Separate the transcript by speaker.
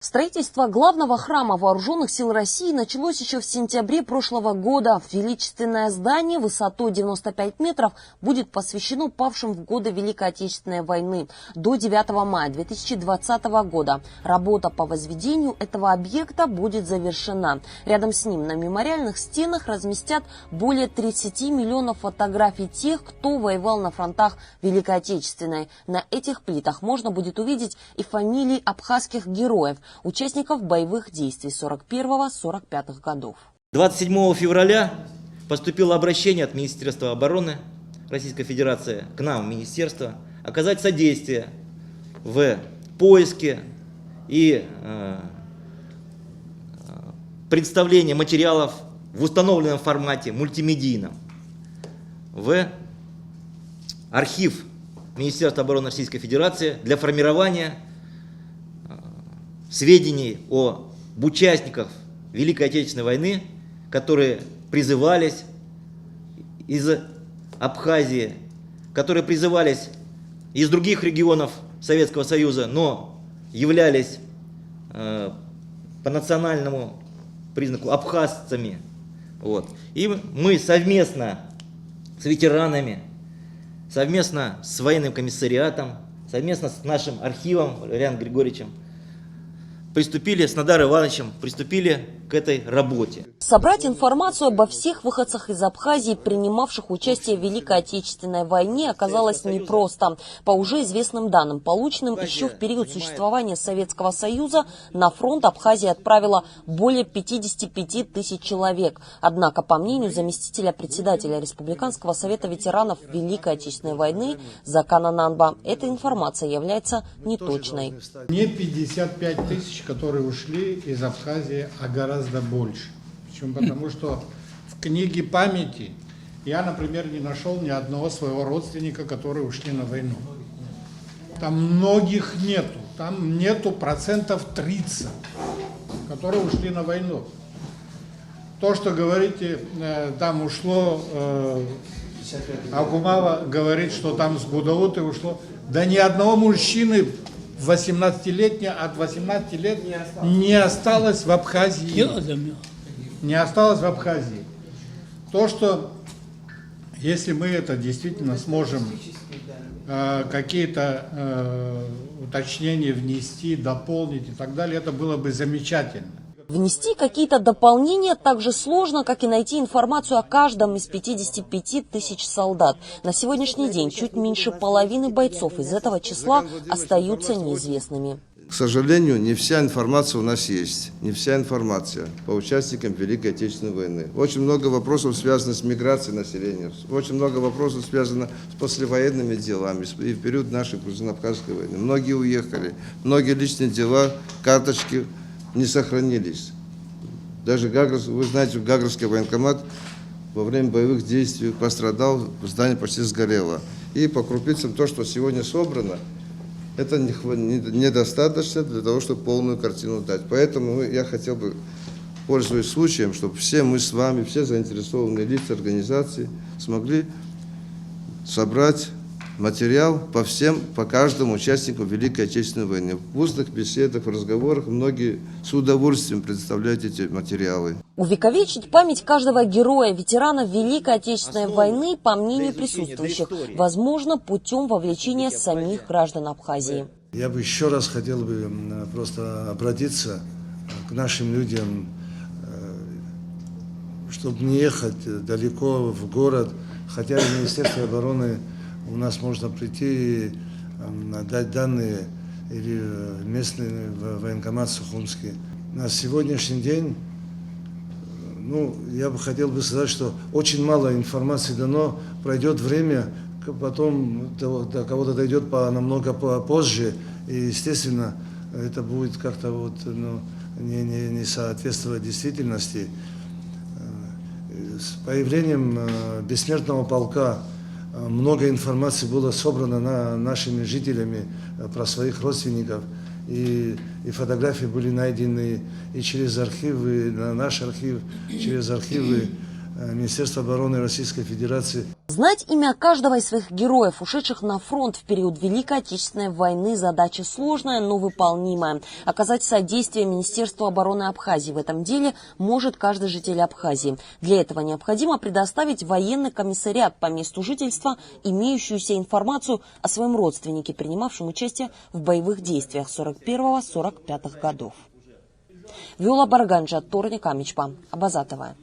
Speaker 1: Строительство главного храма Вооруженных сил России началось еще в сентябре прошлого года. Величественное здание высотой 95 метров будет посвящено павшим в годы Великой Отечественной войны. До 9 мая 2020 года работа по возведению этого объекта будет завершена. Рядом с ним на мемориальных стенах разместят более 30 миллионов фотографий тех, кто воевал на фронтах Великой Отечественной. На этих плитах можно будет увидеть и фамилии абхазских героев, участников боевых действий 41-45 годов.
Speaker 2: 27 февраля поступило обращение от Министерства обороны Российской Федерации к нам, в Министерство, оказать содействие в поиске и представлении материалов в установленном формате, мультимедийном, в архив Министерства обороны Российской Федерации для формирования сведений об участниках Великой Отечественной войны, которые призывались из Абхазии, которые призывались из других регионов Советского Союза, но являлись по национальному признаку абхазцами. Вот. И мы совместно с ветеранами, совместно с военным комиссариатом, совместно с нашим архивом Валерианом Григорьевичем с Нодаром Ивановичем приступили к этой работе.
Speaker 1: Собрать информацию обо всех выходцах из Абхазии, принимавших участие в Великой Отечественной войне, оказалось непросто. По уже известным данным, полученным еще в период существования Советского Союза, на фронт Абхазия отправила более 55 тысяч человек. Однако, по мнению заместителя председателя Республиканского совета ветеранов Великой Отечественной войны Закана Нанба, эта информация является неточной.
Speaker 3: Не 55 тысяч, которые ушли из Абхазии, а гораздо больше. Почему? Потому что в книге памяти я, например, не нашел ни одного своего родственника, которые ушли на войну. Там многих нету. Там нету процентов 30, которые ушли на войну. То, что говорите, там ушло, Акумава говорит, что там с Гудауты ушло. Да ни одного мужчины 18-летнего, от 18 лет не осталось в Абхазии. Не осталось в Абхазии. То, что если мы это действительно сможем какие-то уточнения внести, дополнить и так далее, это было бы замечательно.
Speaker 1: Внести какие-то дополнения так же сложно, как и найти информацию о каждом из 55 тысяч солдат. На сегодняшний день чуть меньше половины бойцов из этого числа остаются неизвестными.
Speaker 4: К сожалению, не вся информация у нас есть, не вся информация по участникам Великой Отечественной войны. Очень много вопросов связано с миграцией населения, очень много вопросов связано с послевоенными делами и в период нашей Грузино-Абхазской войны. Многие уехали, многие личные дела, карточки не сохранились. Даже вы знаете, Гагровский военкомат во время боевых действий пострадал, здание почти сгорело. И по крупицам то, что сегодня собрано, это недостаточно для того, чтобы полную картину дать. Поэтому я хотел бы, пользуясь случаем, чтобы все мы с вами, все заинтересованные лица, организации смогли собрать материал по каждому участнику Великой Отечественной войны. В устных беседах, в разговорах многие с удовольствием представляют эти материалы.
Speaker 1: Увековечить память каждого героя, ветерана Великой Отечественной войны, по мнению присутствующих, возможно путем вовлечения самих граждан Абхазии.
Speaker 5: Я бы еще раз хотел бы просто обратиться к нашим людям, чтобы не ехать далеко в город, хотя в Министерстве обороны у нас можно прийти, дать данные или местный военкомат Сухумский. На сегодняшний день, я бы хотел сказать, что очень мало информации дано, пройдет время, потом до кого-то дойдет намного позже, и, естественно, это будет как-то не соответствовать действительности. С появлением бессмертного полка много информации было собрано нашими жителями про своих родственников, и фотографии были найдены и через архивы, на наш архив, через архивы Министерства обороны Российской Федерации.
Speaker 1: Знать имя каждого из своих героев, ушедших на фронт в период Великой Отечественной войны, задача сложная, но выполнимая. Оказать содействие Министерству обороны Абхазии в этом деле может каждый житель Абхазии. Для этого необходимо предоставить военный комиссариат по месту жительства имеющуюся информацию о своем родственнике, принимавшем участие в боевых действиях 41-45 годов. Виола Барганджа, Торник Амичпа, Абазатова.